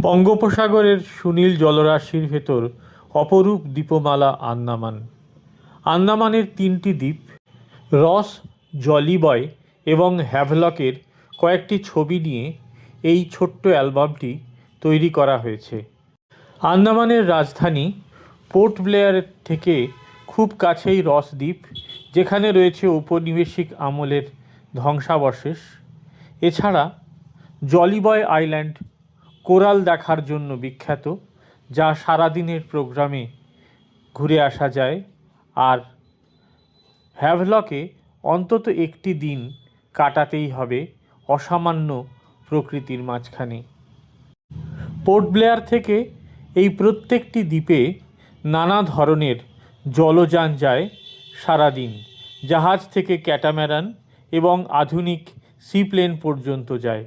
বঙ্গোপসাগরের সুনীল জলরাশির ভেতর অপরূপ দ্বীপমালা আন্দামান। আন্দামানের 3টি দ্বীপ রস, জলি বয় এবং হ্যাভলকের কয়েকটি ছবি নিয়ে এই ছোট্ট অ্যালবামটি তৈরি করা হয়েছে। আন্দামানের রাজধানী পোর্ট ব্লেয়ার থেকে খুব কাছেই রস দ্বীপ, যেখানে রয়েছে ঔপনিবেশিক আমলের ধ্বংসাবশেষ। এছাড়া জলি বয় আইল্যান্ড কোরাল দেখার জন্য বিখ্যাত, যা সারাদিনের প্রোগ্রামে ঘুরে আসা যায়। আর হ্যাভলকে অন্তত একটি দিন কাটাতেই হবে অসামান্য প্রকৃতির মাঝখানে। পোর্ট ব্লেয়ার থেকে এই প্রত্যেকটি দ্বীপে নানা ধরনের জলযান যায় সারাদিন। জাহাজ থেকে ক্যাটাম্যারান এবং আধুনিক সিপ্লেন পর্যন্ত যায়।